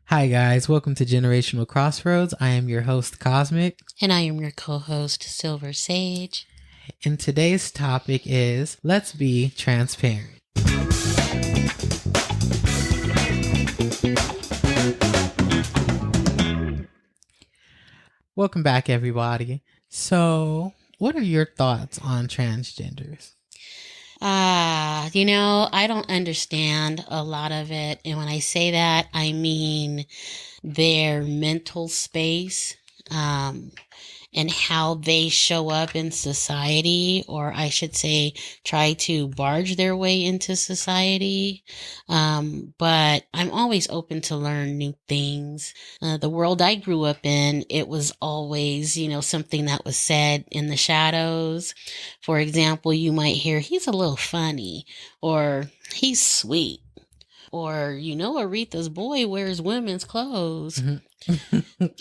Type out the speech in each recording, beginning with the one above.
Hi guys, welcome to Generational Crossroads. I am your host Cosmic. And I am your co-host, Silver Sage. And today's topic is let's be transparent. Welcome back, everybody. So, what are your thoughts on transgenders? I don't understand a lot of it. And when I say that, I mean their mental space, and how they show up in society, or I should say, try to barge their way into society. But I'm always open to learn new things. The world I grew up in, it was always, something that was said in the shadows. For example, you might hear, he's a little funny, or he's sweet. Or, Aretha's boy wears women's clothes. Mm-hmm.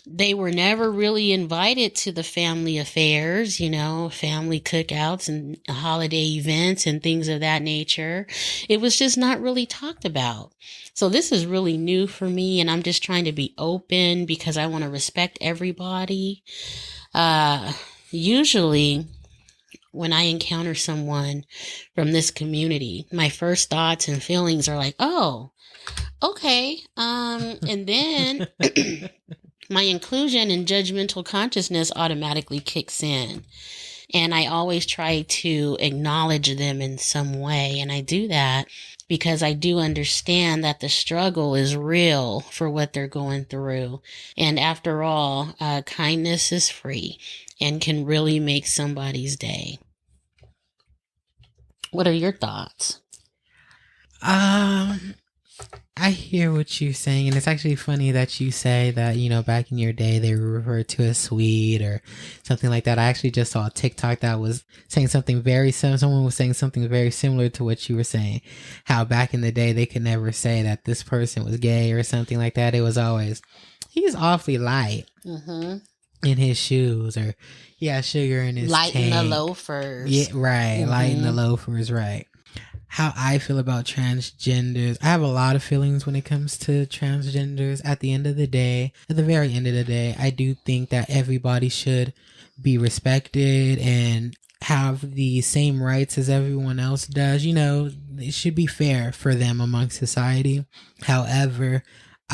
They were never really invited to the family affairs, family cookouts and holiday events and things of that nature. It was just not really talked about. So this is really new for me, and I'm just trying to be open because I want to respect everybody. Usually, when I encounter someone from this community, my first thoughts and feelings are like, oh, okay. And then my inclusion and judgmental consciousness automatically kicks in. And I always try to acknowledge them in some way. And I do that because I do understand that the struggle is real for what they're going through. And after all, kindness is free and can really make somebody's day. What are your thoughts? I hear what you're saying, and it's actually funny that you say that, back in your day they were referred to as sweet or something like that. I actually just saw a TikTok that was saying something very similar. Someone was saying something very similar to what you were saying, how back in the day they could never say that this person was gay or something like that. It was always, he's awfully light in his shoes, or sugar in his light tank. in the loafers. Yeah, right. Light in the loafers, right. How I feel about transgenders. I have a lot of feelings when it comes to transgenders. At the very end of the day, I do think that everybody should be respected and have the same rights as everyone else does. It should be fair for them amongst society. However,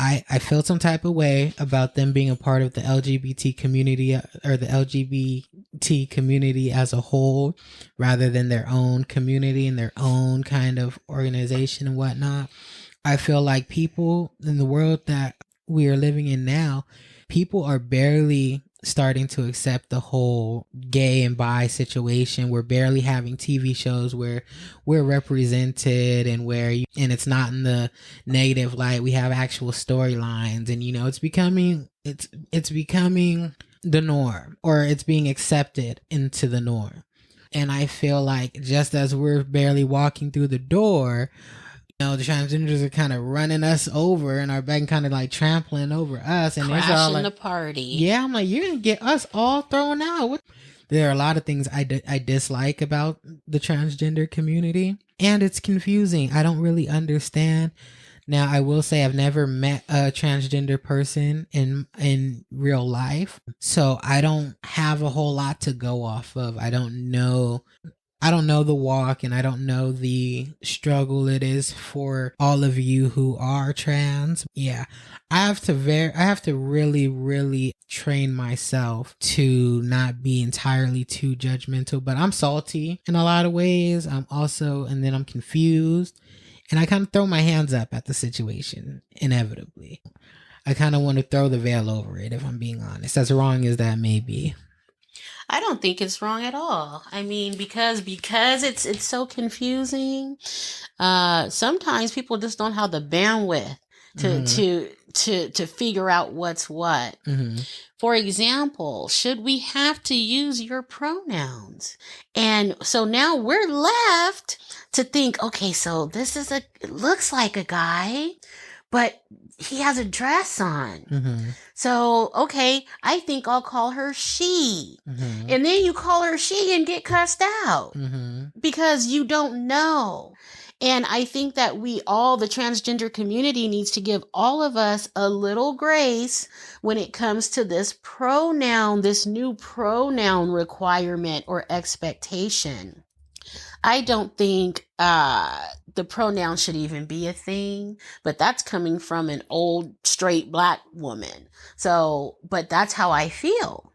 I feel some type of way about them being a part of the LGBT community, or the LGBT community as a whole, rather than their own community and their own kind of organization and whatnot. I feel like people in the world that we are living in now, people are barely starting to accept the whole gay and bi situation. We're barely having TV shows where we're represented and and it's not in the negative light. We have actual storylines, and it's becoming the norm, or it's being accepted into the norm. And I feel like just as we're barely walking through the door, the transgenders are kind of running us over and are back, kind of like trampling over us, and crashing it's all like, the party. Yeah, I'm like, you're gonna get us all thrown out. There are a lot of things I dislike about the transgender community, and it's confusing. I don't really understand. Now, I will say I've never met a transgender person in real life, so I don't have a whole lot to go off of. I don't know the walk, and I don't know the struggle it is for all of you who are trans. Yeah, I have to really, really train myself to not be entirely too judgmental, but I'm salty in a lot of ways. And then I'm confused, and I kind of throw my hands up at the situation, inevitably. I kind of want to throw the veil over it, if I'm being honest, as wrong as that may be. I don't think it's wrong at all. I mean, because it's so confusing. Sometimes people just don't have the bandwidth to figure out what's what. For example, should we have to use your pronouns? And so now we're left to think, okay, so it looks like a guy, but he has a dress on. So, okay, I think I'll call her she. And then you call her she and get cussed out because you don't know. And I think that the transgender community needs to give all of us a little grace when it comes to this new pronoun requirement or expectation. I don't think the pronoun should even be a thing, but that's coming from an old straight Black woman. So, but that's how I feel.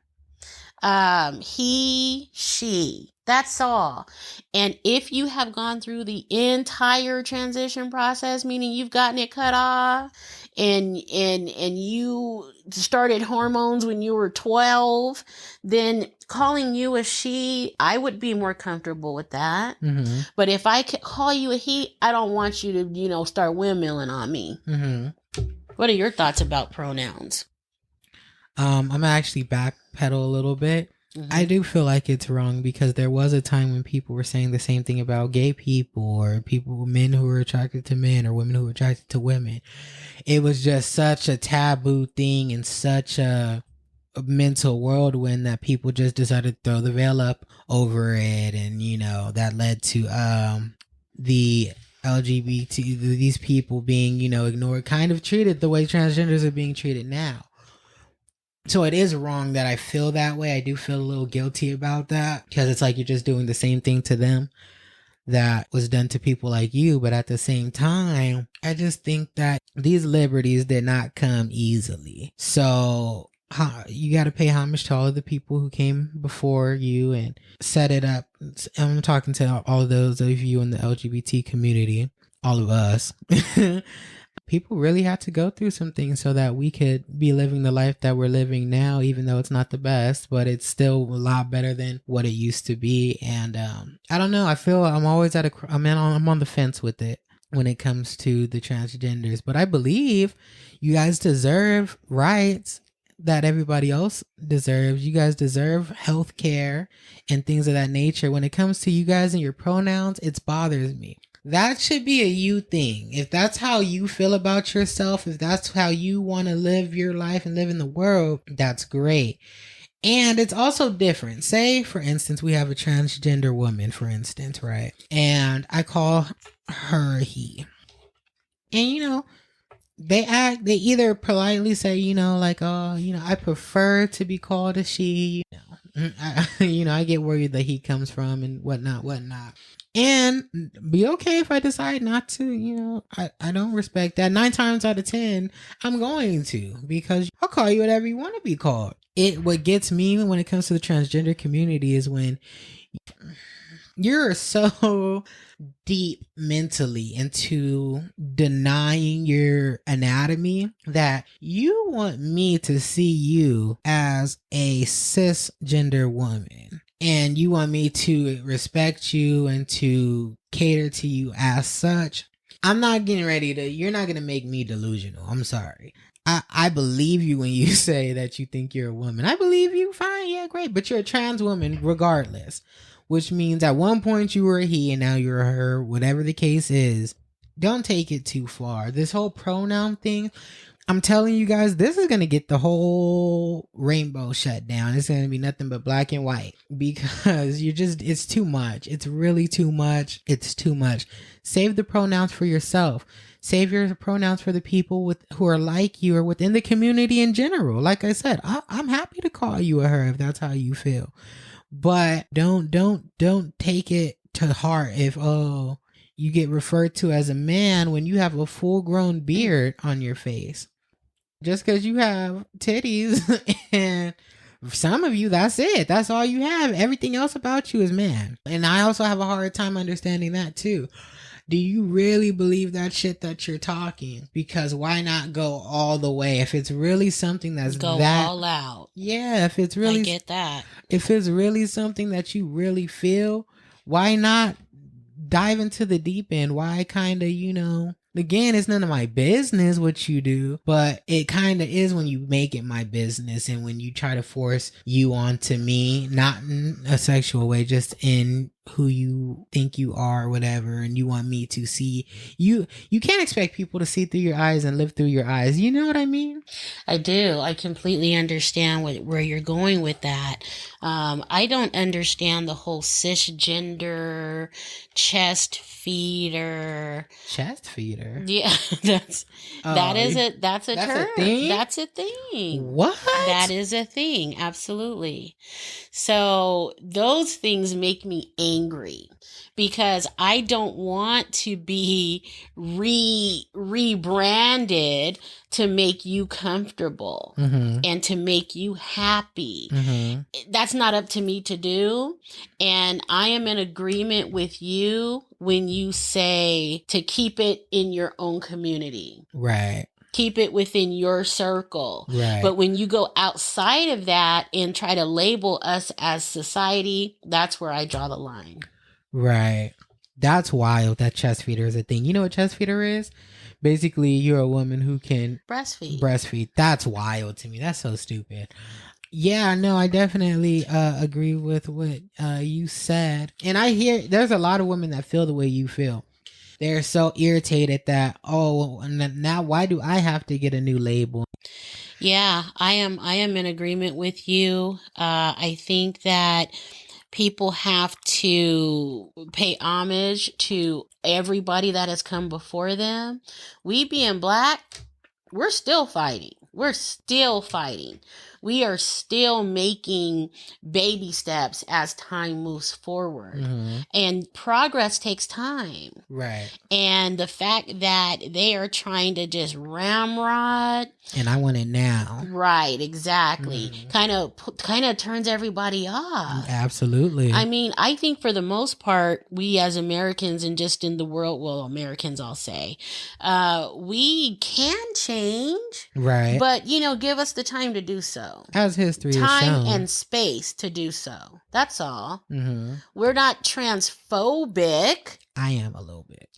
He, she, that's all. And if you have gone through the entire transition process, meaning you've gotten it cut off and you started hormones when you were 12, then calling you a she, I would be more comfortable with that. Mm-hmm. But if I call you a he, I don't want you to, start windmilling on me. Mm-hmm. What are your thoughts about pronouns? I'm gonna actually backpedal a little bit. Mm-hmm. I do feel like it's wrong because there was a time when people were saying the same thing about gay people or men who were attracted to men or women who were attracted to women. It was just such a taboo thing and such a mental whirlwind that people just decided to throw the veil up over it, and that led to the LGBT, these people being ignored, kind of treated the way transgenders are being treated now. So it is wrong that I feel that way. I do feel a little guilty about that because it's like you're just doing the same thing to them that was done to people like you. But at the same time, I just think that these liberties did not come easily. So you got to pay homage to all of the people who came before you and set it up. I'm talking to all of those of you in the LGBT community, all of us. People really had to go through some things so that we could be living the life that we're living now, even though it's not the best, but it's still a lot better than what it used to be. And I don't know. I feel I'm always I'm on the fence with it when it comes to the transgenders, but I believe you guys deserve rights that everybody else deserves. You guys deserve health care and things of that nature. When it comes to you guys and your pronouns, it bothers me. That should be a you thing. If that's how you feel about yourself, if that's how you want to live your life and live in the world, that's great. And it's also different. Say, for instance, we have a transgender woman, for instance, right? And I call her he. And, they either politely say, like, oh, I prefer to be called a she. I get where the he comes from and whatnot. And be okay if I decide not to, I don't respect that. 9 times out of 10, I'm going to, because I'll call you whatever you want to be called. What gets me when it comes to the transgender community is when you're so deep mentally into denying your anatomy that you want me to see you as a cisgender woman. And you want me to respect you and to cater to you as such. I'm not getting ready to, you're not going to make me delusional. I'm sorry. I believe you when you say that you think you're a woman. I believe you. Fine. Yeah, great. But you're a trans woman regardless, which means at one point you were a he and now you're a her, whatever the case is. Don't take it too far. This whole pronoun thing, I'm telling you guys, this is going to get the whole rainbow shut down. It's going to be nothing but black and white because it's too much. It's really too much. It's too much. Save the pronouns for yourself. Save your pronouns for the people who are like you or within the community in general. Like I said, I'm happy to call you a her if that's how you feel. But don't take it to heart if, you get referred to as a man when you have a full-grown beard on your face. Just because you have titties and some of you, that's it. That's all you have. Everything else about you is man. And I also have a hard time understanding that too. Do you really believe that shit that you're talking? Because why not go all the way? If it's really something that's go all out. Yeah, if it's really, I get that. If it's really something that you really feel, why not dive into the deep end? Why kind of, again, it's none of my business what you do, but it kind of is when you make it my business and when you try to force you onto me, not in a sexual way, just in who you think you are or whatever, and you want me to see you. You can't expect people to see through your eyes and live through your eyes. You know what I mean? I do. I completely understand where you're going with that. I don't understand the whole cisgender chest feeder. Chest feeder. Yeah, that's a that's term. a thing? That's a thing. What? That is a thing. Absolutely. So those things make me angry because I don't want to be rebranded to make you comfortable and to make you happy. That's not up to me to do. And I am in agreement with you when you say to keep it in your own community. Right. Keep it within your circle. Right. But when you go outside of that and try to label us as society, that's where I draw the line. Right. That's wild. That chest feeder is a thing. You know what chest feeder is? Basically, you're a woman who can breastfeed. That's wild to me. That's so stupid. Yeah, no, I definitely agree with what you said. And I hear there's a lot of women that feel the way you feel. They're so irritated that, now why do I have to get a new label? Yeah, I am in agreement with you. I think that people have to pay homage to everybody that has come before them. We being Black, we're still fighting. We are still making baby steps as time moves forward. And progress takes time. Right. And the fact that they are trying to just ramrod. And I want it now. Right, exactly. Kind of turns everybody off. Absolutely. I mean, I think for the most part, we as Americans and just in the world, well, Americans, I'll say, we can change. Right. But, give us the time to do so. As history has time shown. and space to do so. That's all. We're not transphobic. I am a little bit.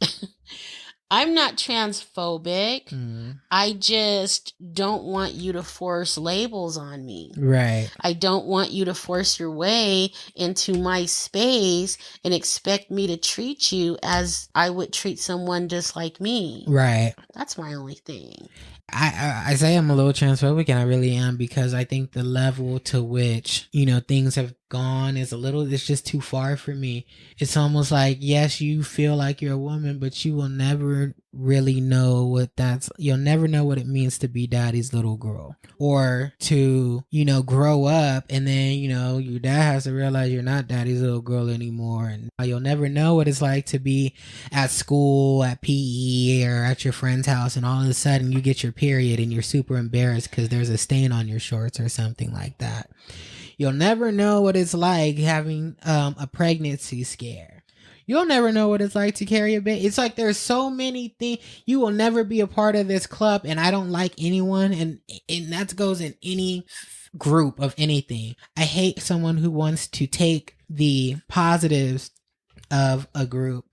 I'm not transphobic. I just don't want you to force labels on me. Right. I don't want you to force your way into my space and expect me to treat you as I would treat someone just like me. Right. That's my only thing. I say I'm a little transphobic, and I really am, because I think the level to which, things have gone it's just too far for me. It's almost like, yes, you feel like you're a woman, but you will never really know you'll never know what it means to be daddy's little girl, or to, grow up and then, your dad has to realize you're not daddy's little girl anymore. And you'll never know what it's like to be at school, at PE, or at your friend's house, and all of a sudden you get your period and you're super embarrassed because there's a stain on your shorts or something like that. You'll never know what it's like having a pregnancy scare. You'll never know what it's like to carry a baby. It's like there's so many things. You will never be a part of this club, and I don't like anyone, and that goes in any group of anything. I hate someone who wants to take the positives of a group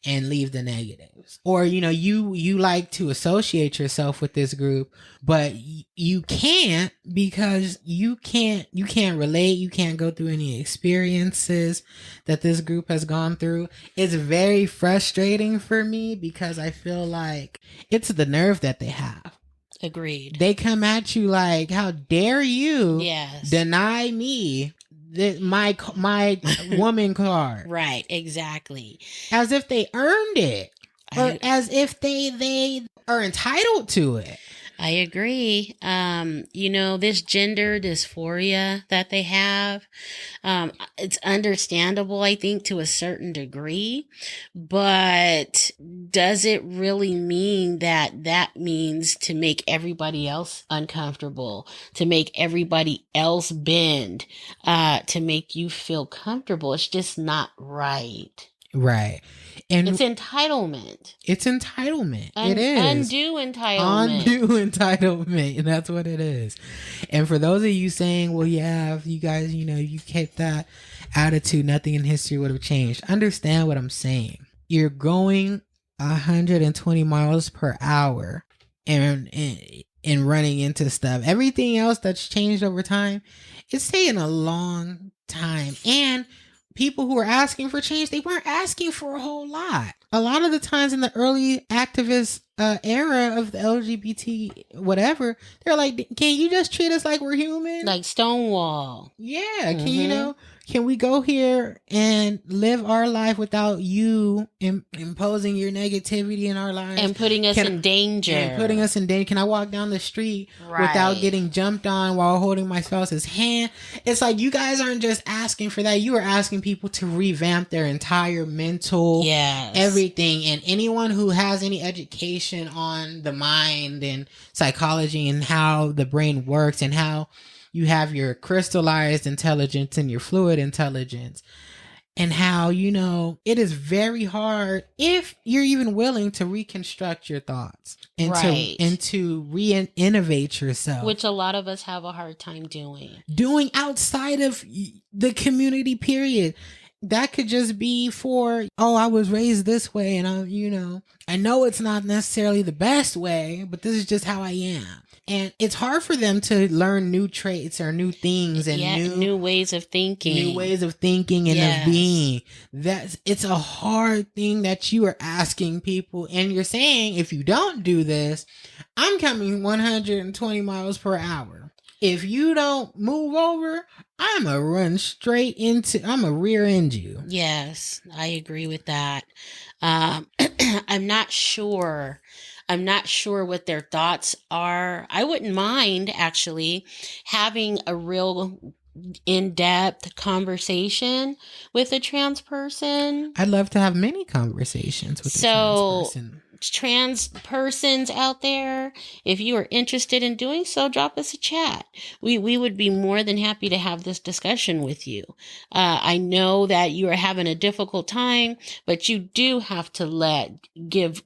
and leave the negatives. Or, you like to associate yourself with this group, but you can't, because you can't relate. You can't go through any experiences that this group has gone through. It's very frustrating for me, because I feel like it's the nerve that they have. Agreed. They come at you like, how dare you deny me my woman card. Right, exactly. As if they earned it, or as if they are entitled to it. I agree. This gender dysphoria that they have, it's understandable, I think, to a certain degree, but does it really mean that means to make everybody else uncomfortable, to make everybody else bend, to make you feel comfortable? It's just not right. Right. And it's entitlement. It is. Undue entitlement. And that's what it is. And for those of you saying, well, yeah, if you guys, you kept that attitude, nothing in history would have changed. Understand what I'm saying. You're going 120 miles per hour and running into stuff. Everything else that's changed over time, it's taken a long time. And people who were asking for change, they weren't asking for a whole lot. A lot of the times in the early activist era of the LGBT whatever, they're like, can you just treat us like we're human? Like Stonewall. Yeah. Can we go here and live our life without you imposing your negativity in our lives? And putting us in danger. Can I walk down the street without getting jumped on while holding my spouse's hand? It's like, you guys aren't just asking for that. You are asking people to revamp their entire mental, everything. And anyone who has any education on the mind and psychology and how the brain works and how you have your crystallized intelligence and your fluid intelligence, and how, it is very hard, if you're even willing to reconstruct your thoughts and to re-innovate yourself, which a lot of us have a hard time doing outside of the community, period. That could just be for, I was raised this way, and I know it's not necessarily the best way, but this is just how I am. And it's hard for them to learn new traits or new things and new ways of thinking. And of being. It's a hard thing that you are asking people. And you're saying, if you don't do this, I'm coming 120 miles per hour. If you don't move over, I'm going to I'm going to rear end you. Yes, I agree with that. I'm not sure what their thoughts are. I wouldn't mind actually having a real in-depth conversation with a trans person. I'd love to have many conversations with a trans person. Trans persons out there, if you are interested in doing so, drop us a chat. We would be more than happy to have this discussion with you. I know that you are having a difficult time, but you do have to give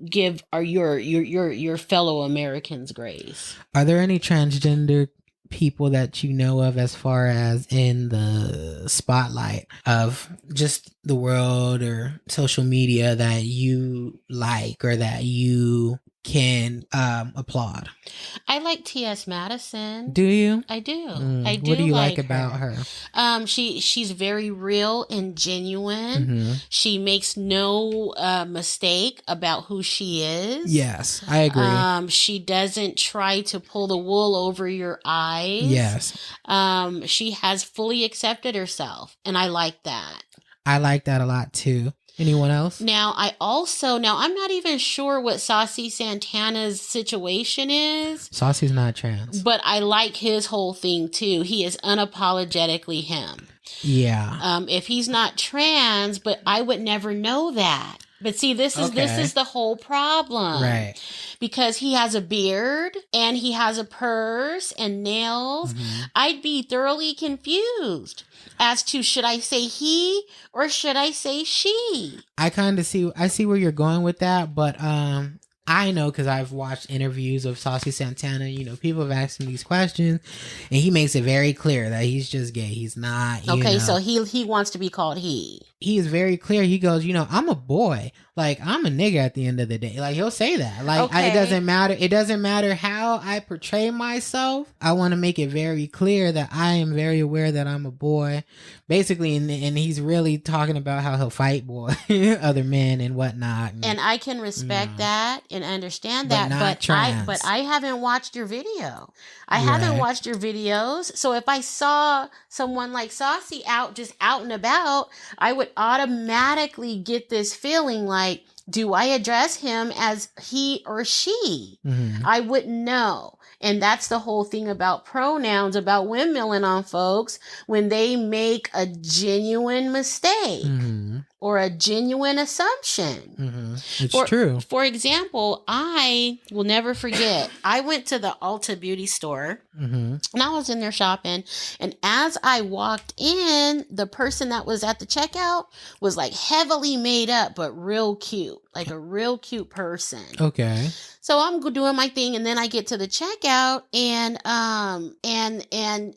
your fellow Americans grace. Are there any transgender people that you know of, as far as in the spotlight of just the world or social media, that you like or that you can applaud? I like T.S. Madison. Do you? I do. I do. What do you like her. about her? She's very real and genuine. Mm-hmm. She makes no mistake about who she is. Yes, I agree. She doesn't try to pull the wool over your eyes. Yes. She has fully accepted herself, and I like that. I like that a lot too. Anyone else? Now, I'm not even sure what Saucy Santana's situation is. Saucy's not trans. But I like his whole thing too. He is unapologetically him. Yeah. If he's not trans, but I would never know that. But see, this is the whole problem. Right. Because he has a beard and he has a purse and nails. Mm-hmm. I'd be thoroughly confused as to, should I say he or should I say she? I see where you're going with that, but I know, because I've watched interviews of Saucy Santana. People have asked him these questions, and he makes it very clear that he's just gay. He's not. Okay, so he wants to be called he. He is very clear. He goes, I'm a boy. Like, I'm a nigga at the end of the day. Like, he'll say that. Like, okay. It doesn't matter. It doesn't matter how I portray myself. I want to make it very clear that I am very aware that I'm a boy. Basically, and he's really talking about how he'll fight other men and whatnot. And I can respect that and understand that. But I haven't watched your video. I haven't watched your videos. So if I saw someone like Saucy out and about, I would automatically get this feeling like, do I address him as he or she? Mm-hmm. I wouldn't know. And that's the whole thing about pronouns, about windmilling on folks when they make a genuine mistake. Mm-hmm. Or a genuine assumption. Mm-hmm. It's true. For example, I will never forget, I went to the Ulta beauty store, mm-hmm. and I was in there shopping, and as I walked in, the person that was at the checkout was like heavily made up, but real cute, like a real cute person. Okay. So I'm doing my thing, and then I get to the checkout,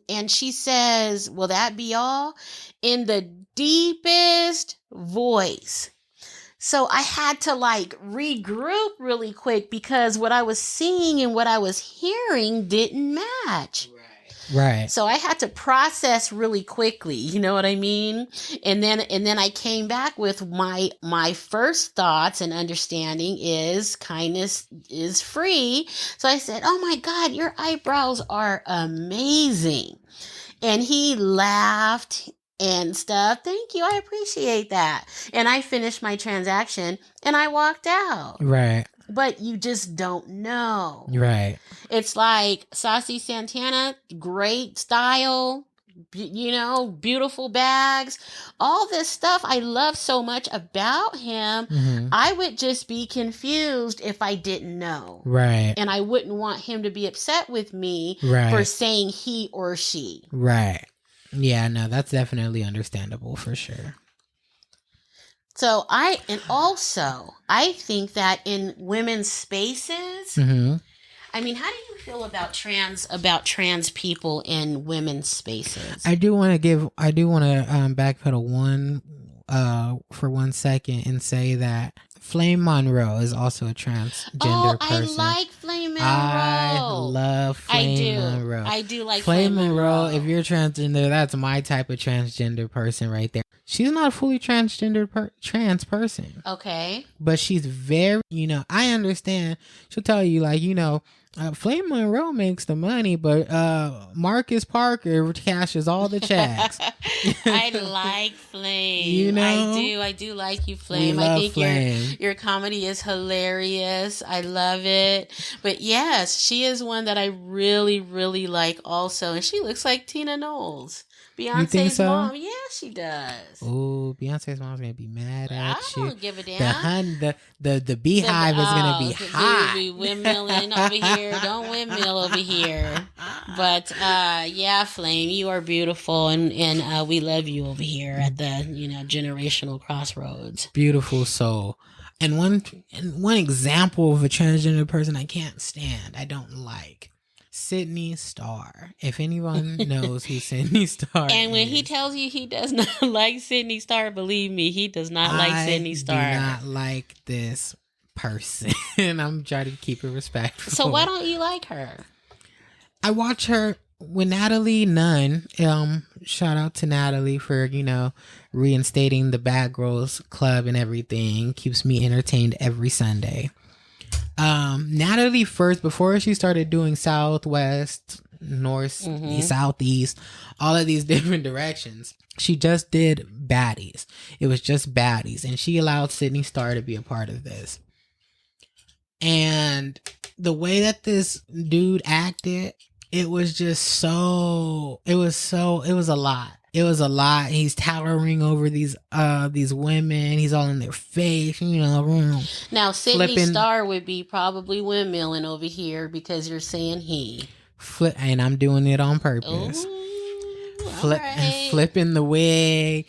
and she says, "Will that be all?" in the deepest voice. So I had to regroup really quick, because what I was seeing and what I was hearing didn't match. Right. Right. So I had to process really quickly, you know what I mean? And then I came back with my first thoughts and understanding is kindness is free. So I said, "Oh my God, your eyebrows are amazing." And he laughed and stuff. "Thank you. I appreciate that." And I finished my transaction and I walked out. Right. But you just don't know. Right. It's like Saucy Santana, great style, beautiful bags, all this stuff I love so much about him. Mm-hmm. I would just be confused if I didn't know. Right. And I wouldn't want him to be upset with me Right. for saying he or she. Right. Yeah, no, that's definitely understandable for sure. So I think that in women's spaces, Mm-hmm. I mean, how do you feel about trans people in women's spaces? I do want to backpedal for 1 second and say that Flame Monroe is also a transgender person. I like Flame Monroe. I love Flame Monroe. I do like Flame Monroe. If you're transgender, that's my type of transgender person right there. She's not a fully transgender trans person. Okay. But she's very, I understand. She'll tell you, like, Flame Monroe makes the money, but Marcus Parker cashes all the checks. I like Flame. I do like you, Flame. I think Flame. Your comedy is hilarious. I love it. But yes, she is one that I really, really like also. And she looks like Tina Knowles. Beyonce's mom. Yeah, she does. Oh, Beyonce's mom's gonna be mad at you. I don't give a damn. The beehive is gonna be hot. Be windmilling over here. Don't windmill over here. But yeah, Flame, you are beautiful, and we love you over here at the generational crossroads. Beautiful soul. And one example of a transgender person I can't stand, I don't like. Sydney Starr. If anyone knows who Sydney Starr and when he tells you he does not like Sydney Starr, believe me, he does not like Sydney Starr. I do not like this person. I'm trying to keep it respectful. So why don't you like her? I watch her with Natalie Nunn. Shout out to Natalie for, reinstating the Bad Girls Club and everything. Keeps me entertained every Sunday. Natalie first, before she started doing Southwest, North, Southeast, all of these different directions, she just did Baddies. It was just Baddies, and she allowed Sydney Starr to be a part of this. And the way that this dude acted, it was just it was a lot. It was a lot. He's towering over these women. He's all in their face, Now, Sydney Starr would be probably windmilling over here because you're saying he. And I'm doing it on purpose. Flipping the wig,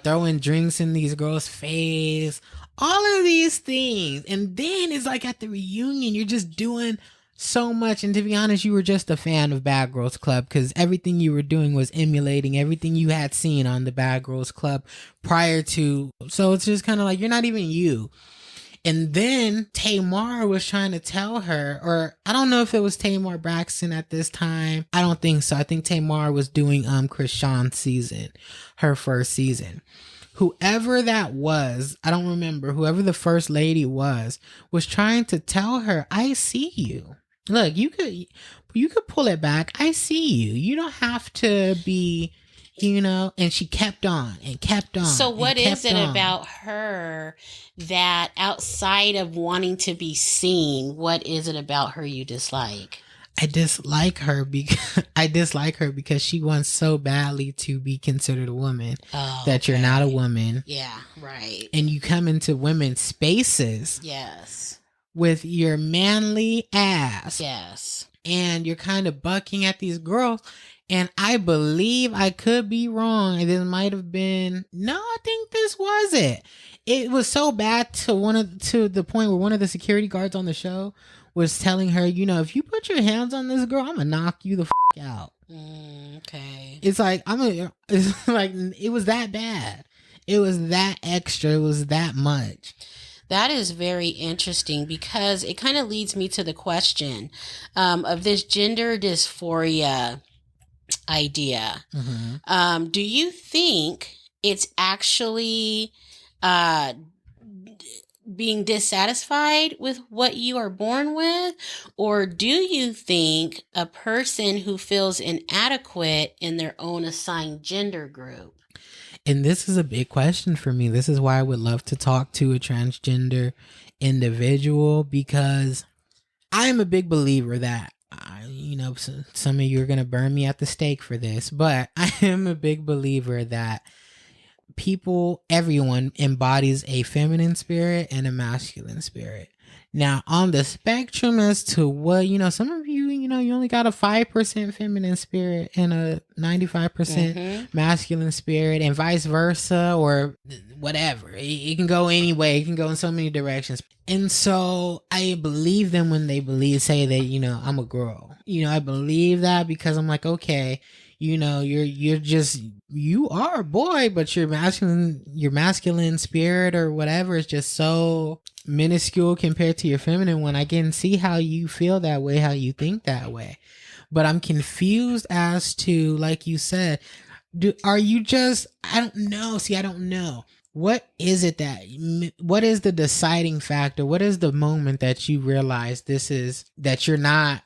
throwing drinks in these girls' face. All of these things. And then it's like at the reunion, you're just doing so much. And to be honest, you were just a fan of Bad Girls Club because everything you were doing was emulating everything you had seen on the Bad Girls Club prior to. So it's just kind of like you're not even you. And then Tamar was trying to tell her, or I don't know if it was Tamar Braxton at this time. I don't think so. I think Tamar was doing Krishan's season, her first season. Whoever that was, I don't remember, whoever the first lady was trying to tell her, I see you. Look, you could pull it back. I see you. You don't have to be, and she kept on and kept on. So what is it about her that outside of wanting to be seen, what is it about her you dislike? I dislike her because she wants so badly to be considered a woman that you're not a woman. Yeah, right. And you come into women's spaces. Yes. With your manly ass. Yes. And you're kind of bucking at these girls. And I believe, I could be wrong, this might have been, no, I think this was it. It was so bad to the point where one of the security guards on the show was telling her, if you put your hands on this girl, I'm gonna knock you the out. Okay. It's like, it was that bad. It was that extra. It was that much. That is very interesting because it kind of leads me to the question of this gender dysphoria idea. Mm-hmm. Do you think it's actually being dissatisfied with what you are born with? Or do you think a person who feels inadequate in their own assigned gender group? And this is a big question for me. This is why I would love to talk to a transgender individual, because I'm a big believer that, some of you are going to burn me at the stake for this, but I am a big believer that everyone embodies a feminine spirit and a masculine spirit. Now, on the spectrum as to what, some of you, you only got a 5% feminine spirit and a 95% masculine spirit, and vice versa, or whatever. It can go any way. It can go in so many directions. And so I believe them when they say that, I'm a girl. I believe that because I'm like, okay, you are a boy, but your masculine spirit or whatever is just so minuscule compared to your feminine one. I can see how you feel that way, how you think that way. But I'm confused as to, like you said, I don't know. See, I don't know. What is it what is the deciding factor? What is the moment that you realize that you're not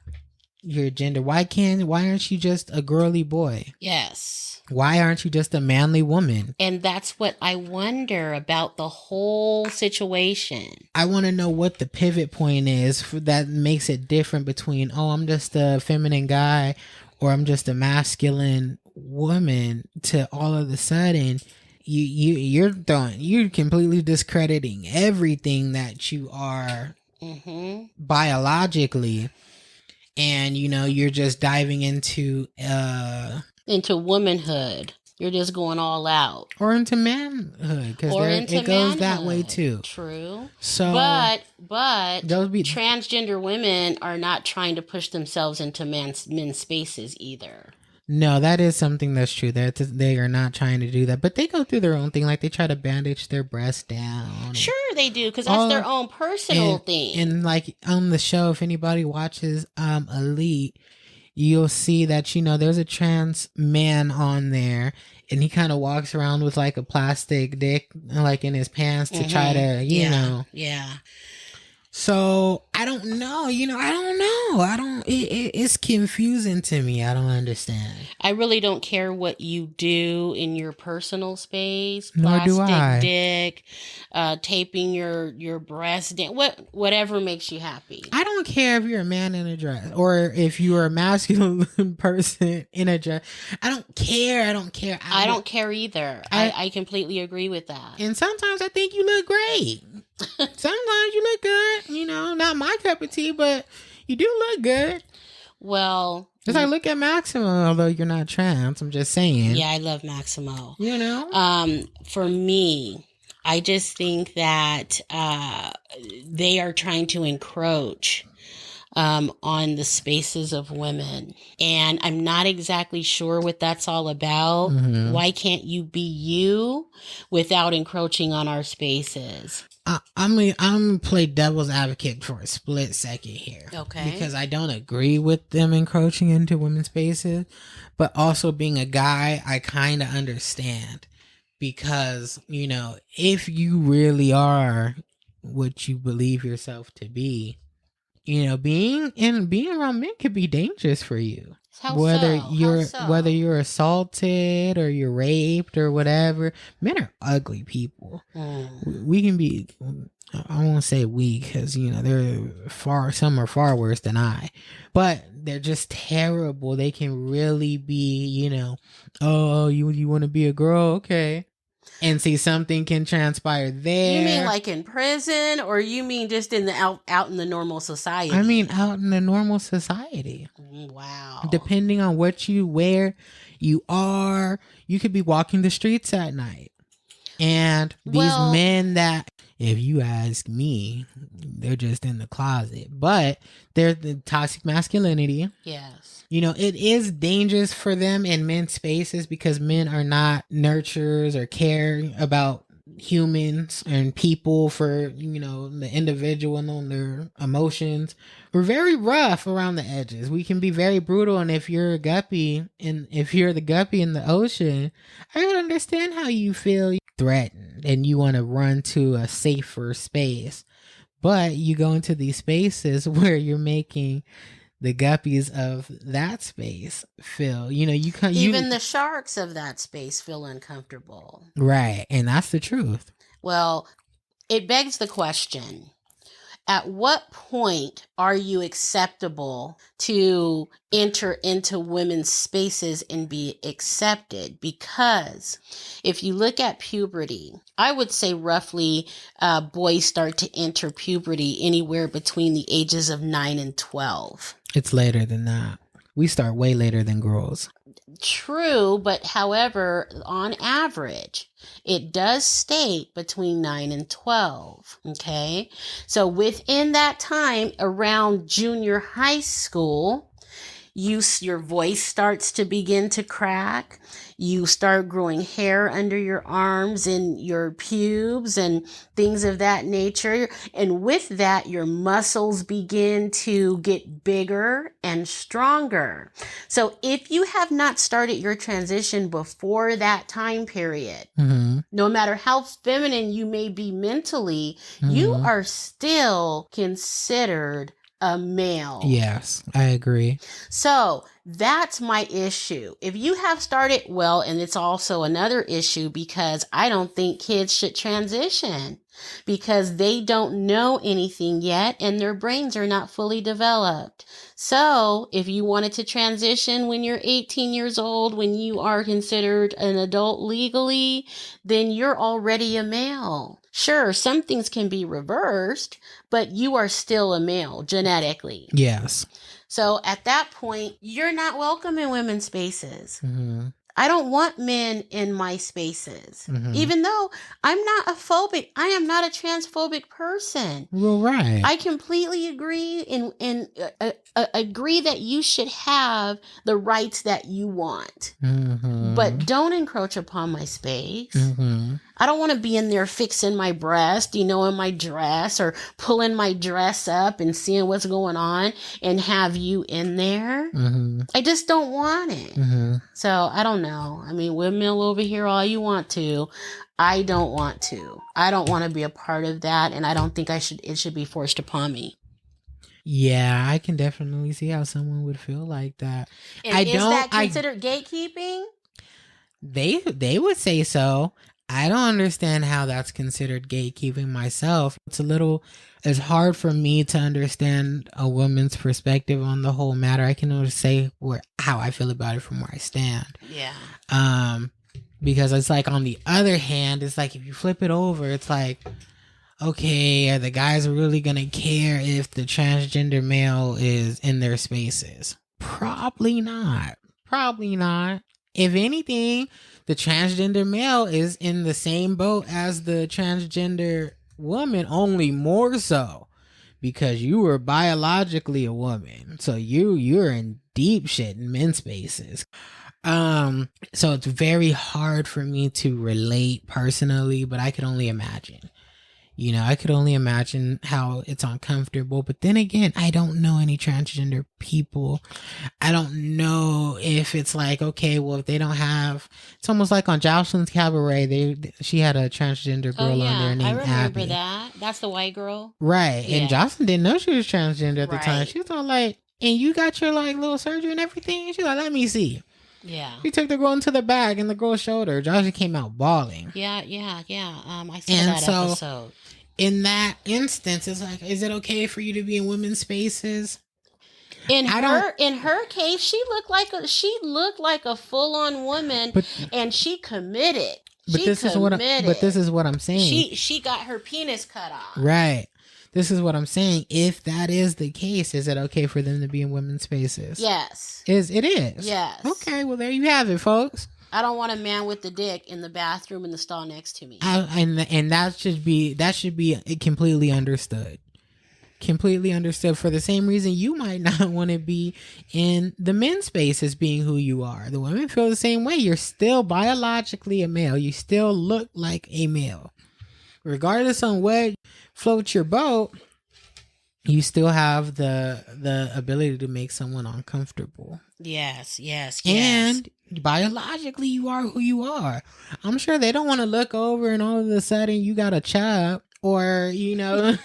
your gender? Why aren't you just a girly boy? Yes. Why aren't you just a manly woman? And that's what I wonder about the whole situation. I want to know what the pivot point is that makes it different between, I'm just a feminine guy or I'm just a masculine woman, to all of a sudden you're completely discrediting everything that you are biologically. And, you're just diving into womanhood. You're just going all out. Or into manhood. Because it goes that way too. True. So, but transgender women are not trying to push themselves into men's spaces either. No, that is something that's true. They are not trying to do that, but they go through their own thing. Like they try to bandage their breasts down. Sure, they do, because that's their own personal thing. And like on the show, if anybody watches Elite, you'll see that there's a trans man on there, and he kind of walks around with like a plastic dick, like in his pants to try to, Yeah. So I don't know, it's confusing to me. I don't understand. I really don't care what you do in your personal space. Nor do I. Plastic dick, taping your breast down, whatever makes you happy. I don't care if you're a man in a dress or if you're a masculine person in a dress. I don't care. I don't care either. I completely agree with that. And sometimes I think you look great. Sometimes you look good, not my cup of tea, but you do look good. Well, because I look at Maximo, although you're not trans, I'm just saying. Yeah, I love Maximo. For me, I just think that they are trying to encroach on the spaces of women. And I'm not exactly sure what that's all about. Why can't you be you without encroaching on our spaces? I'm gonna play devil's advocate for a split second here. Okay. Because I don't agree with them encroaching into women's spaces, but also being a guy, I kind of understand. Because, if you really are what you believe yourself to be, being around men could be dangerous for you. Whether you're assaulted or you're raped or whatever, men are ugly people. We can be, I won't say we, because some are far worse than I, but they're just terrible. They can really be, you want to be a girl, okay. And see, something can transpire there. You mean like in prison, or you mean just in the out in the normal society? I mean out in the normal society. Wow. Depending on what you wear, you could be walking the streets at night. And these men that, if you ask me, they're just in the closet. But they're the toxic masculinity. Yes. It is dangerous for them in men's spaces because men are not nurturers or care about humans and people, for the individual and their emotions. We're very rough around the edges. We can be very brutal, and if you're a guppy, and if you're the guppy in the ocean, I would understand how you feel threatened and you want to run to a safer space. But you go into these spaces where you're making the guppies of that space feel, you can't even the sharks of that space feel uncomfortable. Right. And that's the truth. Well, it begs the question, at what point are you acceptable to enter into women's spaces and be accepted? Because if you look at puberty, I would say roughly boys start to enter puberty anywhere between the ages of 9 and 12. It's later than that. We start way later than girls. True, but however, on average, it does state between 9 and 12. Okay. So within that time, around junior high school, your voice starts to begin to crack. You start growing hair under your arms and your pubes and things of that nature. And with that, your muscles begin to get bigger and stronger. So if you have not started your transition before that time period, no matter how feminine you may be mentally, you are still considered a male. Yes, I agree. So that's my issue. If you have started well, and it's also another issue because I don't think kids should transition because they don't know anything yet and their brains are not fully developed. So if you wanted to transition when you're 18 years old, when you are considered an adult legally, then you're already a male. Sure, some things can be reversed, but you are still a male genetically. Yes. So at that point, you're not welcome in women's spaces. I don't want men in my spaces, even though I'm not a phobic. I am not a transphobic person. Well, right. I completely agree and agree that you should have the rights that you want, but don't encroach upon my space. I don't want to be in there fixing my breast, in my dress, or pulling my dress up and seeing what's going on and have you in there. I just don't want it. So I don't know. I mean, windmill over here all you want to. I don't want to. I don't want to be a part of that, and I don't think it should be forced upon me. Yeah, I can definitely see how someone would feel like that. And is that considered gatekeeping? They would say so. I don't understand how that's considered gatekeeping myself. It's hard for me to understand a woman's perspective on the whole matter. I can only say how I feel about it from where I stand. Yeah. Because it's like, on the other hand, it's like, if you flip it over, it's like, okay, are the guys really going to care if the transgender male is in their spaces? Probably not. If anything, the transgender male is in the same boat as the transgender woman, only more so, because you were biologically a woman. So you're in deep shit in men's spaces. So it's very hard for me to relate personally, but I could only imagine. I could only imagine how it's uncomfortable. But then again, I don't know any transgender people. I don't know if it's like, okay, well, if they don't have, it's almost like on Jocelyn's Cabaret, she had a transgender girl on there named Abby. I remember that. That's the white girl. Right. Yeah. And Jocelyn didn't know she was transgender at the time. She was all like, and you got your little surgery and everything? She's like, let me see. Yeah. He took the girl into the bag and the girl showed her. Jocelyn came out bawling. Yeah. I saw that episode. In that instance, it's like, is it okay for you to be in women's spaces? In her case, she looked like a full-on woman, and she committed. This is what I'm saying. She got her penis cut off. Right. This is what I'm saying. If that is the case, is it okay for them to be in women's spaces? Yes. It is? Yes. Okay, well, there you have it, folks. I don't want a man with the dick in the bathroom in the stall next to me. And that should be completely understood. Completely understood. For the same reason you might not want to be in the men's space as being who you are. The women feel the same way. You're still biologically a male. You still look like a male. regardless on what floats your boat, you still have the ability to make someone uncomfortable. Yes. And biologically, you are who you are. I'm sure they don't want to look over and all of a sudden you got a chub or, you know.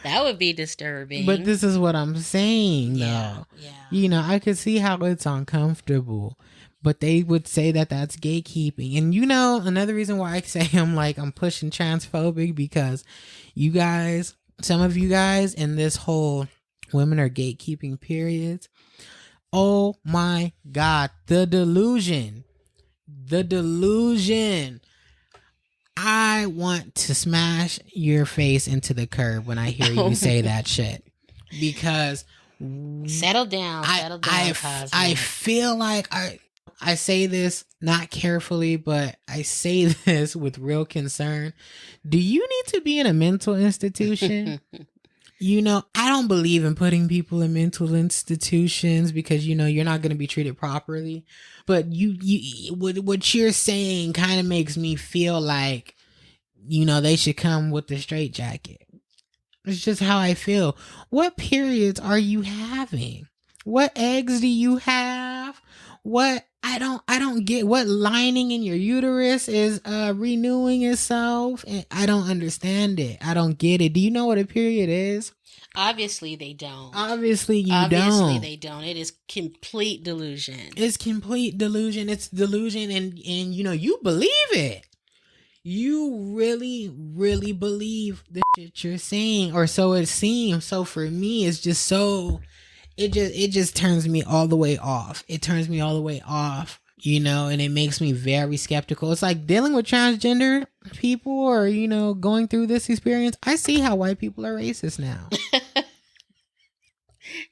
That would be disturbing. But this is what I'm saying, though. Yeah. You know, I could see how it's uncomfortable. But they would say that that's gatekeeping. And you know, another reason why I say I'm pushing transphobic, because you guys, some of you guys in this whole women are gatekeeping periods. Oh my God, the delusion. I want to smash your face into the curb when I hear you say that shit. Because settle down, I feel like I say this not carefully, but I say this with real concern. Do you need to be in a mental institution? You know, I don't believe in putting people in mental institutions because, you know, you're not going to be treated properly. But what you're saying kind of makes me feel like, you know, they should come with the straitjacket. It's just how I feel. What periods are you having? What eggs do you have? What I don't get. What lining in your uterus is renewing itself? And I don't understand it. I don't get it. Do you know what a period is? Obviously they don't. Obviously they don't. It is complete delusion. It's complete delusion. It's delusion, and you know, you believe it. You really, really believe the shit you're saying, or so it seems. So for me, it's just so. It just turns me all the way off. It turns me all the way off, you know, and it makes me very skeptical. It's like dealing with transgender people or, you know, going through this experience. I see how white people are racist now.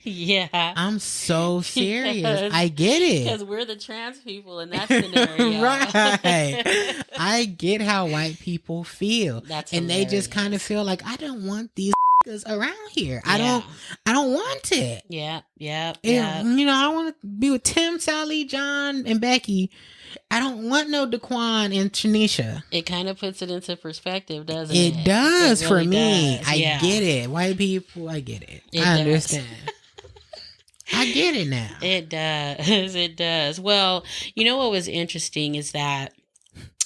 Yeah. I'm so serious. I get it. Because we're the trans people in that scenario. Right. I get how white people feel. That's and hilarious. They just kind of feel like, I don't want these around here. I don't want it. Yeah. You know, I want to be with Tim, Sally, John, and Becky. I don't want no Daquan and Tanisha. It kind of puts it into perspective, doesn't it? It does it really for me. does. I get it. White people, I get it. I understand. I get it now. It does. It does. Well, you know what was interesting is that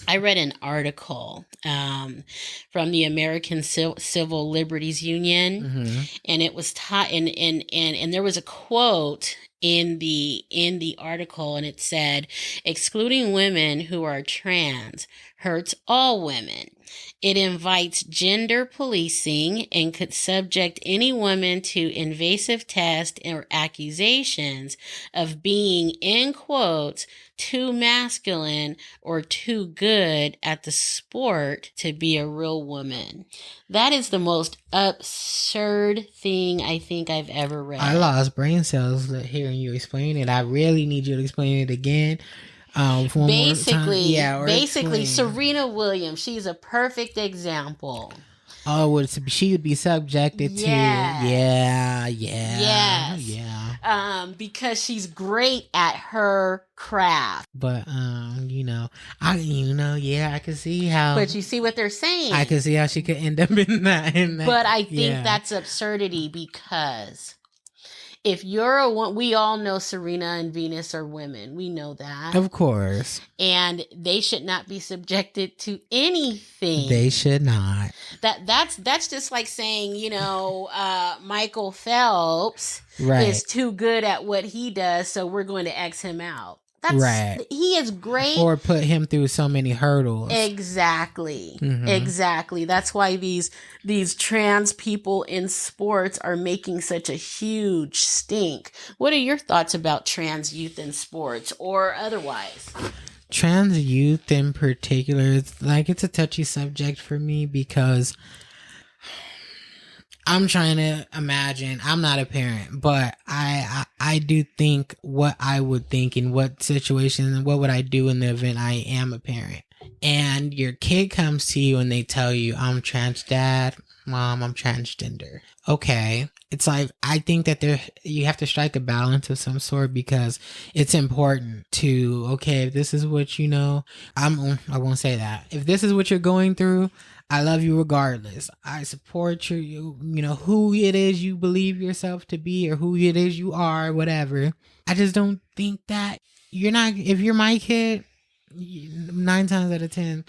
I read an article from the American Civil Liberties Union, and it was taught, and there was a quote in the article, and it said, "Excluding women who are trans hurts all women. It invites gender policing and could subject any woman to invasive tests or accusations of being, in quotes, too masculine or too good at the sport to be a real woman." That is the most absurd thing I think I've ever read. I lost brain cells hearing you explain it. I really need you to explain it again. Basically, explain. Serena Williams, she's a perfect example. Oh, she would be subjected to. Yes. Because she's great at her craft. But you know, I can see how. But you see what they're saying. I can see how she could end up in that. But I think that's absurdity, because if you're we all know Serena and Venus are women. We know that. Of course. And they should not be subjected to anything. They should not. That's just like saying, you know, Michael Phelps right. is too good at what he does, so we're going to X him out. Right. He is great. Or put him through so many hurdles. Exactly. Exactly. That's why these trans people in sports are making such a huge stink. What are your thoughts about trans youth in sports or otherwise? Trans youth in particular, it's a touchy subject for me because I'm trying to imagine. I'm not a parent, but I do think what I would think in what situation and what would I do in the event I am a parent. And your kid comes to you and they tell you, "I'm trans dad, mom, I'm transgender." Okay. it's like, I think that you have to strike a balance of some sort, because it's important to, okay, if this is what I won't say that. If this is what you're going through, I love you regardless. I support who it is you believe yourself to be, or who it is you are, whatever. I just don't think that if you're my kid, 9 times out of 10,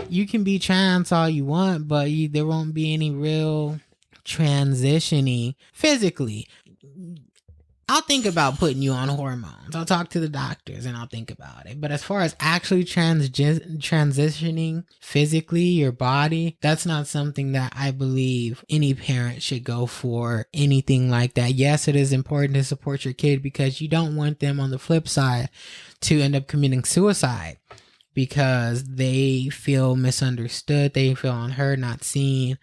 you can be trans all you want, but there won't be any real transitioning physically. I'll think about putting you on hormones. I'll talk to the doctors and I'll think about it. But as far as actually transitioning physically your body, that's not something that I believe any parent should go for, anything like that. Yes, it is important to support your kid, because you don't want them, on the flip side, to end up committing suicide because they feel misunderstood, they feel unheard, not seen,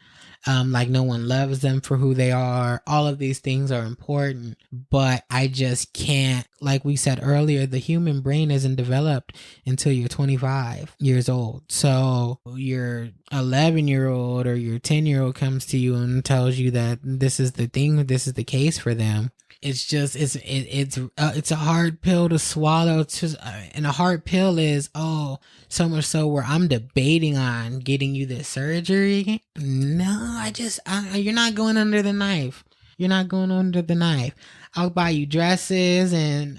like no one loves them for who they are. All of these things are important, but I just can't, like we said earlier, the human brain isn't developed until you're 25 years old. So your 11-year-old or your 10-year-old comes to you and tells you that this is the thing, this is the case for them. It's just, it's a hard pill to swallow. And a hard pill is, so much so where I'm debating on getting you this surgery. No, you're not going under the knife. You're not going under the knife. I'll buy you dresses and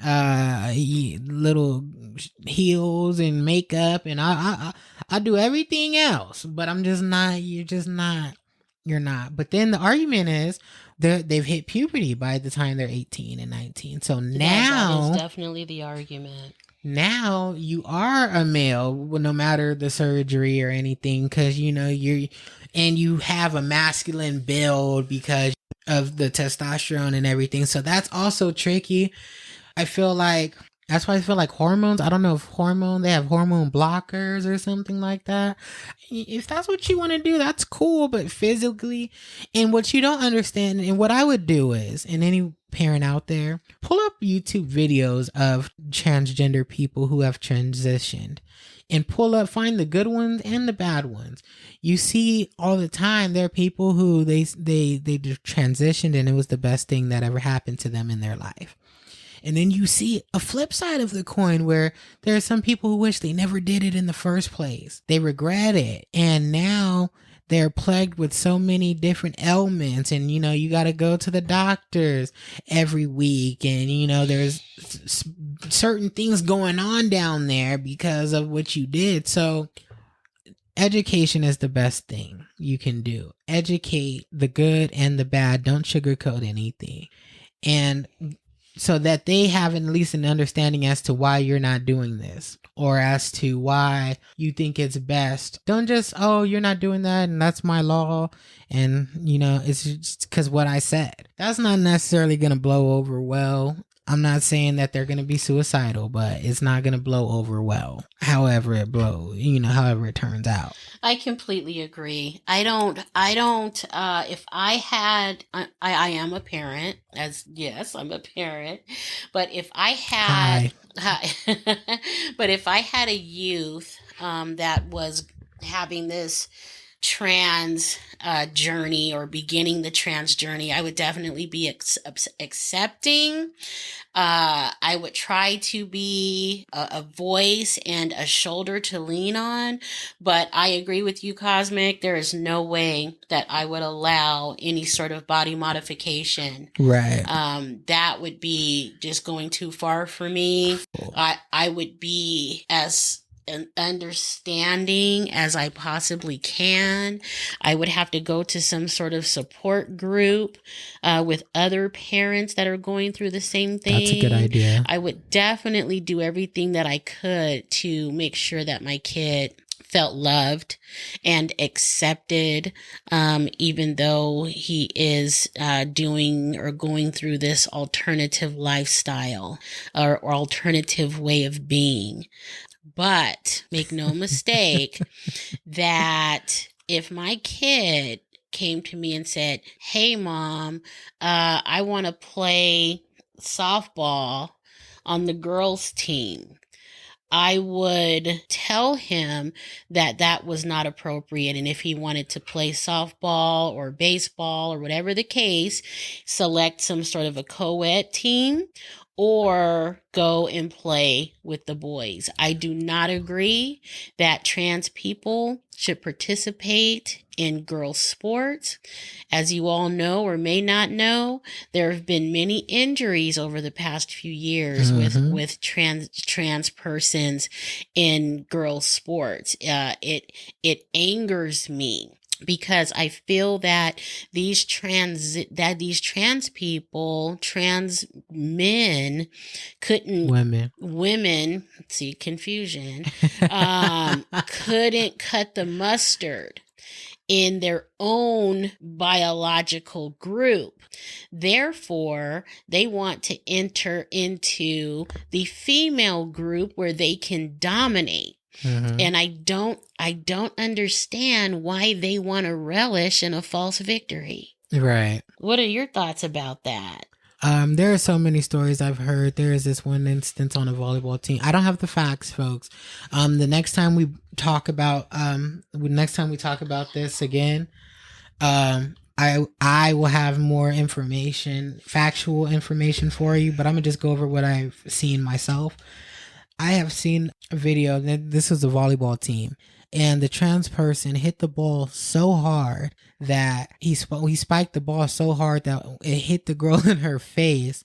little heels and makeup, and I'll do everything else. But I'm just not. You're just not. You're not. But then the argument is, they've hit puberty by the time they're 18 and 19. So now, that is definitely the argument. Now you are a male, no matter the surgery or anything, because you have a masculine build because of the testosterone and everything. So that's also tricky. I feel like that's why I feel like hormones. I don't know if they have hormone blockers or something like that. If that's what you want to do, that's cool. But physically, and what you don't understand, and what I would do is, and any parent out there, pull up YouTube videos of transgender people who have transitioned, and find the good ones and the bad ones. You see all the time, there are people who they transitioned and it was the best thing that ever happened to them in their life. And then you see a flip side of the coin where there are some people who wish they never did it in the first place. They regret it. And now they're plagued with so many different ailments. And, you got to go to the doctors every week. And, there's certain things going on down there because of what you did. So education is the best thing you can do. Educate the good and the bad. Don't sugarcoat anything. And so that they have at least an understanding as to why you're not doing this, or as to why you think it's best. Don't just, you're not doing that and that's my law, and it's just because what I said. That's not necessarily going to blow over well. I'm not saying that they're going to be suicidal, but it's not going to blow over well. However it however it turns out. I completely agree. I am a parent, yes, I'm a parent, but if I had, but if I had a youth, that was having this trans journey, or beginning the trans journey, I would definitely be accepting. I would try to be a voice and a shoulder to lean on, but I agree with you, Cosmic. There is no way that I would allow any sort of body modification. Right. That would be just going too far for me. I would be as understanding as I possibly can. I would have to go to some sort of support group with other parents that are going through the same thing. That's a good idea. I would definitely do everything that I could to make sure that my kid felt loved and accepted, even though he is doing or going through this alternative lifestyle or alternative way of being. But make no mistake that if my kid came to me and said, "Hey, Mom, I want to play softball on the girls' team," I would tell him that that was not appropriate. And if he wanted to play softball or baseball or whatever the case, select some sort of a co-ed team or go and play with the boys. I do not agree that trans people should participate in girls' sports. As you all know or may not know, there have been many injuries over the past few years with trans persons in girls' sports. It angers me, because I feel that these trans people, trans men women, see, confusion, couldn't cut the mustard in their own biological group. Therefore, they want to enter into the female group where they can dominate. And I don't understand why they want to relish in a false victory. Right. What are your thoughts about that? There are so many stories I've heard. There is this one instance on a volleyball team. I don't have the facts, folks. The next time we talk about this again, I will have more information, factual information for you, but I'm gonna just go over what I've seen myself. I have seen a video. This was a volleyball team, and the trans person hit the ball so hard that he spiked the ball so hard that it hit the girl in her face,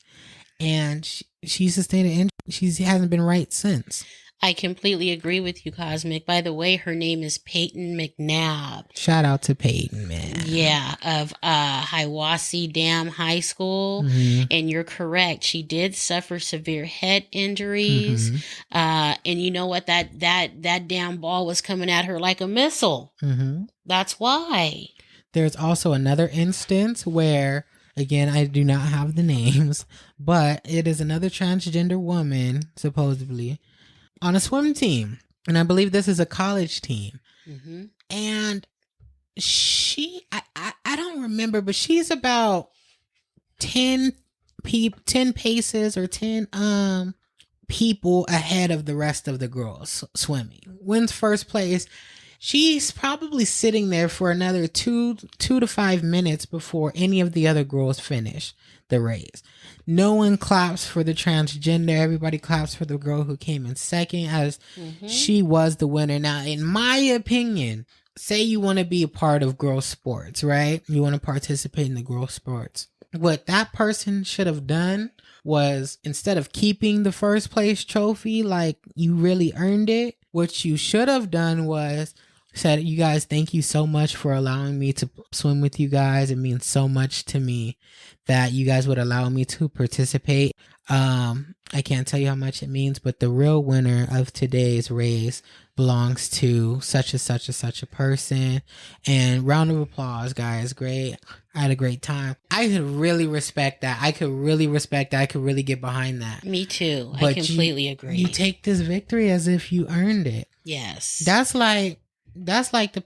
and she sustained an injury. She hasn't been right since. I completely agree with you, Cosmic. By the way, her name is Peyton McNabb. Shout out to Peyton, man. Yeah, of Hiwassee Dam High School. And you're correct. She did suffer severe head injuries. And you know what? That damn ball was coming at her like a missile. That's why. There's also another instance where, again, I do not have the names, but it is another transgender woman, supposedly, on a swim team. And I believe this is a college team. And she, I don't remember, but she's about 10 paces or 10 people ahead of the rest of the girls swimming. Wins first place. She's probably sitting there for another 2 to 5 minutes before any of the other girls finish the race. No one claps for the transgender. Everybody claps for the girl who came in second, as she was the winner. Now, in my opinion, say you want to be a part of girl sports, right? You want to participate in the girl sports. What that person should have done was, instead of keeping the first place trophy like you really earned it, what you should have done was said, "You guys, thank you so much for allowing me to swim with you guys. It means so much to me that you guys would allow me to participate. I can't tell you how much it means, but the real winner of today's race belongs to such and such and such a person. And round of applause, guys. Great. I had a great time." I could really respect that. I could really get behind that. Me too. But I completely agree. You take this victory as if you earned it. Yes. That's like the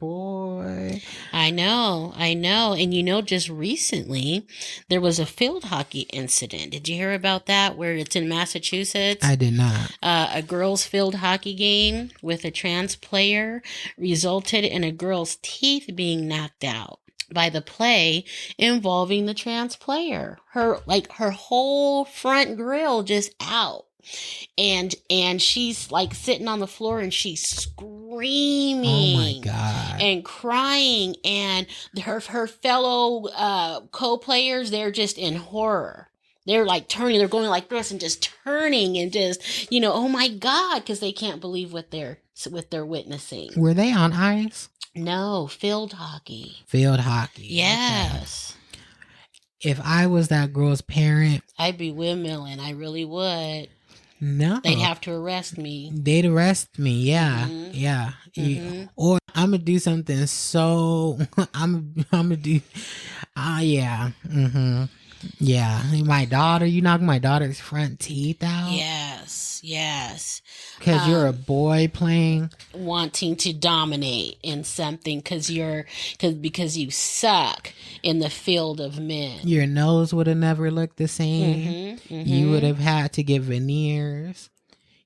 boy. I know. And you know, just recently there was a field hockey incident. Did you hear about that? Where it's in Massachusetts? I did not. A girls' field hockey game with a trans player resulted in a girl's teeth being knocked out by the play involving the trans player. Her whole front grill just out. And she's like sitting on the floor and she's screaming, oh my God, and crying, and her fellow co-players, they're just in horror. They're like turning, they're going like this and just turning and just, you know, oh my God, because they can't believe what they're witnessing. Were they on ice? No, field hockey. Field hockey. Yes. Okay. If I was that girl's parent, I'd be windmilling. I really would. No. They'd have to arrest me. They'd arrest me, yeah. Yeah. Or I'm going to do something so... I'm going to do... yeah. Yeah. My daughter, you knock my daughter's front teeth out? Yes. Because you're a boy playing? Wanting to dominate in something because you suck in the field of men. Your nose would have never looked the same. You would have had to get veneers.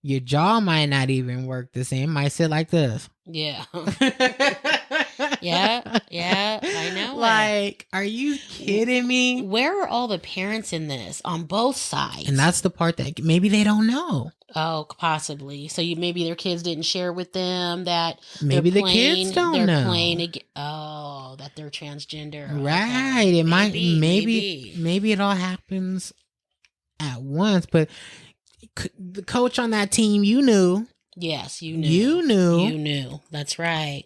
Your jaw might not even work the same. It might sit like this. Yeah. Yeah, I know. Like, are you kidding me? Where are all the parents in this on both sides? And that's the part that maybe they don't know. Oh, possibly. So maybe their kids didn't share with them that maybe the kids don't know. That they're transgender. Right. Okay. It maybe it all happens at once, but the coach on that team, you knew. Yes, you knew. You knew. That's right.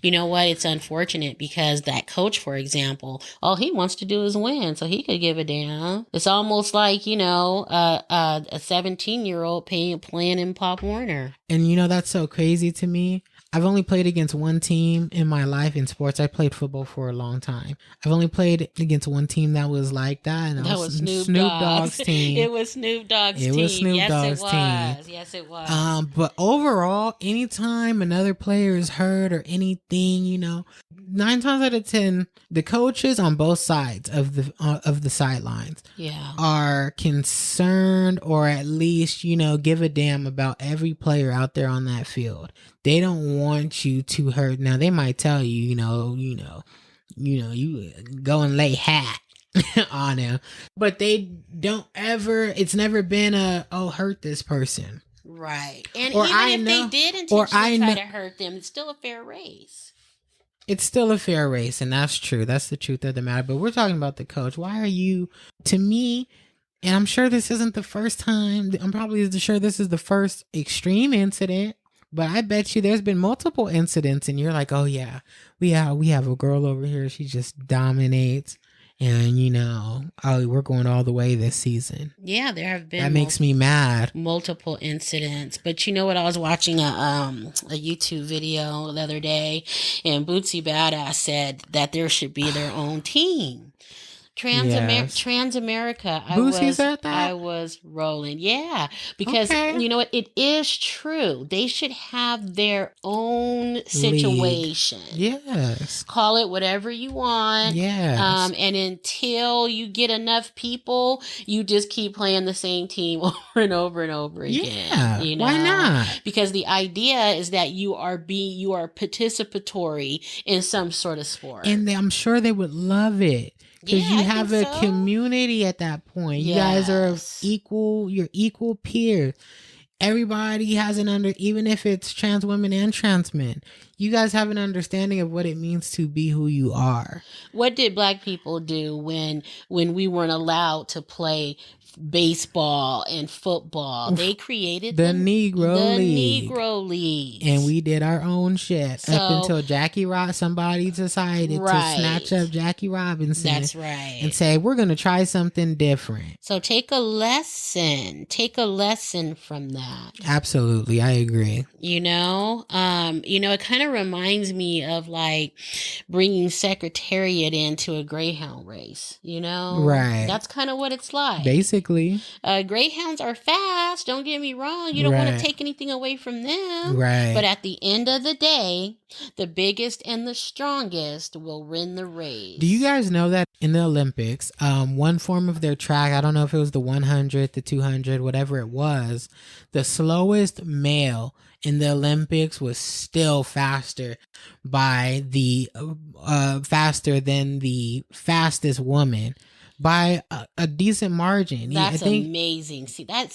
You know what? It's unfortunate because that coach, for example, all he wants to do is win, so he could give a damn. It's almost like, a 17-year-old playing in Pop Warner. And that's so crazy to me. I've only played against one team in my life in sports. I played football for a long time. I've only played against one team that was like that, and that was Snoop Dogg's team. It was Snoop Dogg's team. Yes, it was. But overall, anytime another player is hurt or anything, 9 times out of 10, the coaches on both sides of the sidelines, are concerned, or at least give a damn about every player out there on that field. They don't want you to hurt. Now they might tell you, you go and lay hat on him, but they don't ever. It's never been hurt this person, right? And even if they did intentionally try to hurt them, it's still a fair race. It's still a fair race, and that's true. That's the truth of the matter. But we're talking about the coach. Why are you, to me? And I'm sure this isn't the first time. I'm probably sure this is the first extreme incident. But I bet you there's been multiple incidents, and you're like, oh yeah, we have a girl over here. She just dominates, and we're going all the way this season. Yeah, there have been. That makes me mad. Multiple incidents, but you know what? I was watching a YouTube video the other day, and Bootsy Badass said that there should be their own team. Transamerica. Boosie said that? I was rolling. Yeah. Because you know what? It is true. They should have their own situation. Yes. Call it whatever you want. Yes. And until you get enough people, you just keep playing the same team over and over and over again. Yeah. Why not? Because the idea is that you are participatory in some sort of sport. And I'm sure they would love it. Because you have a community at that point. You guys are you're equal peers. Everybody has even if it's trans women and trans men, you guys have an understanding of what it means to be who you are. What did Black people do when we weren't allowed to play baseball and football? They created the Negro League. And we did our own shit up until somebody decided to snatch up Jackie Robinson. That's right. And say, we're going to try something different. So take a lesson from that. Absolutely. I agree. It kind of reminds me of like bringing Secretariat into a Greyhound race, Right. That's kind of what it's like. Basically. Greyhounds are fast. Don't get me wrong. You don't want to take anything away from them. Right. But at the end of the day, the biggest and the strongest will win the race. Do you guys know that in the Olympics, one form of their track, I don't know if it was the 100, the 200, whatever it was, the slowest male in the Olympics was still faster than the fastest woman by a decent margin. That's amazing. See that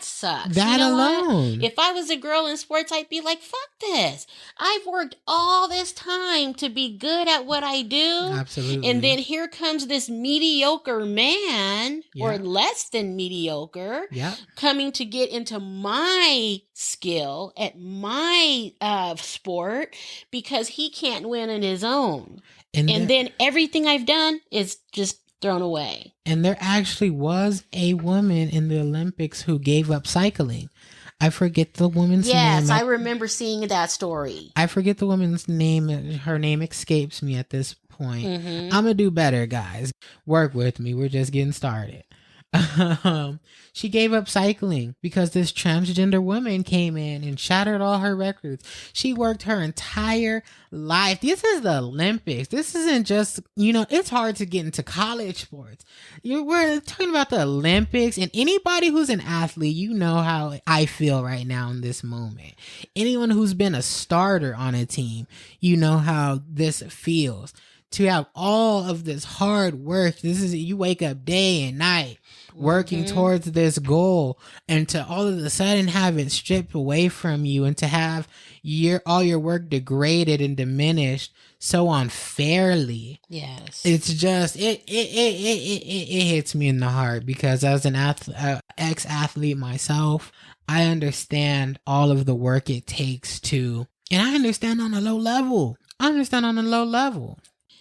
sucks. That alone. What? If I was a girl in sports, I'd be like, fuck this. I've worked all this time to be good at what I do. Absolutely. And then here comes this mediocre man or less than mediocre coming to get into my skill at my sport because he can't win on his own. And then everything I've done is just thrown away. And there actually was a woman in the Olympics who gave up cycling. I forget the woman's name. Yes, I remember seeing that story. I forget the woman's name. Her name escapes me at this point. Mm-hmm. I'm going to do better, guys. Work with me. We're just getting started. She gave up cycling because this transgender woman came in and shattered all her records. She worked her entire life. This is the Olympics. This isn't just, it's hard to get into college sports. We're talking about the Olympics, and anybody who's an athlete, you know how I feel right now in this moment. Anyone who's been a starter on a team, you know how this feels. To have all of this hard work, you wake up day and night working towards this goal, and to all of a sudden have it stripped away from you, and to have all your work degraded and diminished so unfairly. Yes, it's just it hits me in the heart, because as an ex-athlete myself, I understand all of the work it takes to, and I understand on a low level.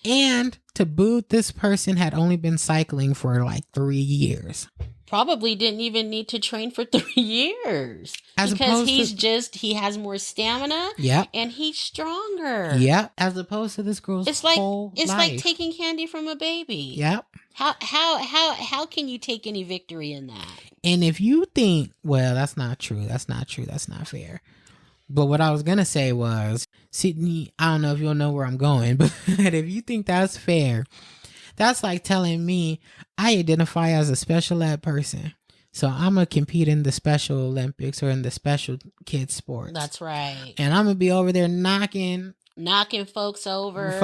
And to boot, this person had only been cycling for like 3 years. Probably didn't even need to train for 3 years. Because he has more stamina. Yep. And he's stronger. Yep. As opposed to this girl's whole life. It's like taking candy from a baby. Yep. How can you take any victory in that? And if you think, well, that's not true. That's not fair. But what I was going to say was, Sydney, I don't know if you'll know where I'm going, but if you think that's fair, that's like telling me I identify as a special ed person. So I'm going to compete in the Special Olympics or in the special kids sports. That's right. And I'm going to be over there knocking folks over.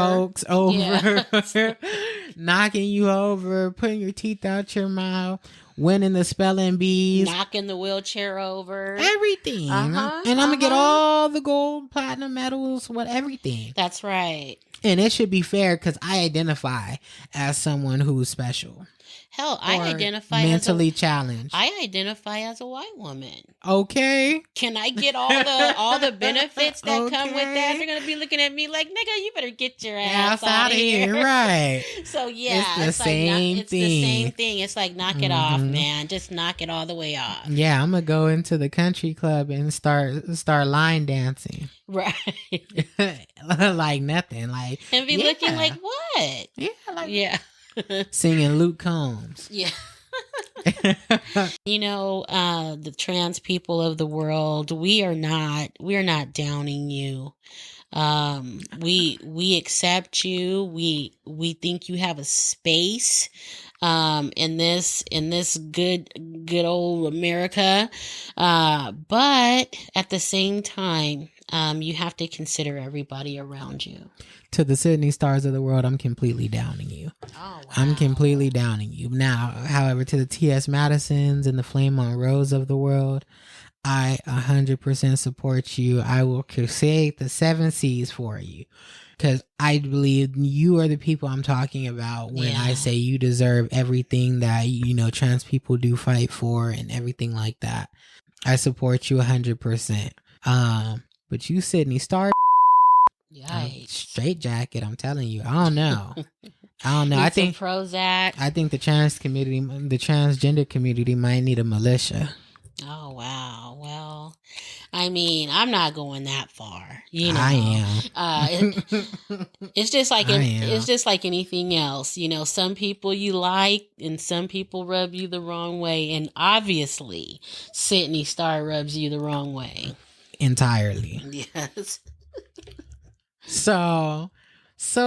Yes. Knocking you over, putting your teeth out your mouth, winning the spelling bees, knocking the wheelchair over, everything. And I'm gonna get all the gold, platinum medals, everything. That's right. And it should be fair, because I identify as someone who's special. Hell, I identify mentally challenged. I identify as a white woman. Okay. Can I get all the benefits that come with that? They're gonna be looking at me like, nigga, you better get your ass out of here. Right. So yeah, it's the same thing. It's like, knock it off, man. Just knock it all the way off. Yeah, I'm gonna go into the country club and start line dancing. Right. Like nothing. Like, and be looking like what? Yeah. Singing Luke Combs. Yeah. The trans people of the world, we are not downing you. We accept you. We think you have a space in this good old America. But at the same time, you have to consider everybody around you. To the Sydney Stars of the world, I'm completely downing you. Oh, wow. I'm completely downing you. Now, however, to the T.S. Madisons and the Flame Monroes of the world, I 100% support you. I will crusade the 7 C's for you, because I believe you are the people I'm talking about when I say you deserve everything that, trans people do fight for and everything like that. I support you 100%. But you, Sydney Star, straight jacket, I'm telling you. I don't know. I think Prozac. I think the transgender community might need a militia. Oh wow. Well, I mean, I'm not going that far. I am. It's just like anything else. Some people you like, and some people rub you the wrong way, and obviously, Sydney Star rubs you the wrong way. Entirely. Yes. So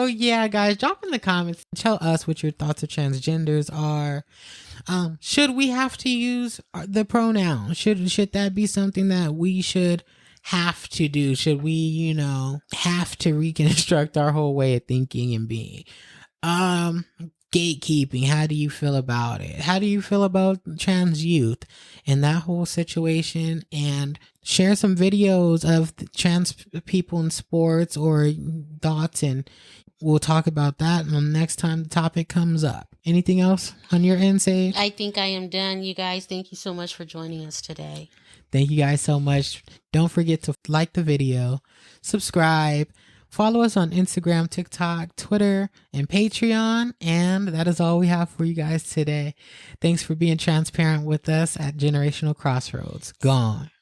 yeah, guys, drop in the comments. Tell us what your thoughts of transgenders are. Should we have to use the pronoun? Should that be something that we should have to do? Should we, have to reconstruct our whole way of thinking and being? Gatekeeping, how do you feel about it? How do you feel about trans youth and that whole situation? And share some videos of the trans people in sports or thoughts, and we'll talk about that next time the topic comes up. Anything else on your end, Sage? I think I am done, you guys. Thank you so much for joining us today. Thank you guys so much. Don't forget to like the video, subscribe, follow us on Instagram, TikTok, Twitter, and Patreon. And that is all we have for you guys today. Thanks for being transparent with us at Generational Crossroads. Gone.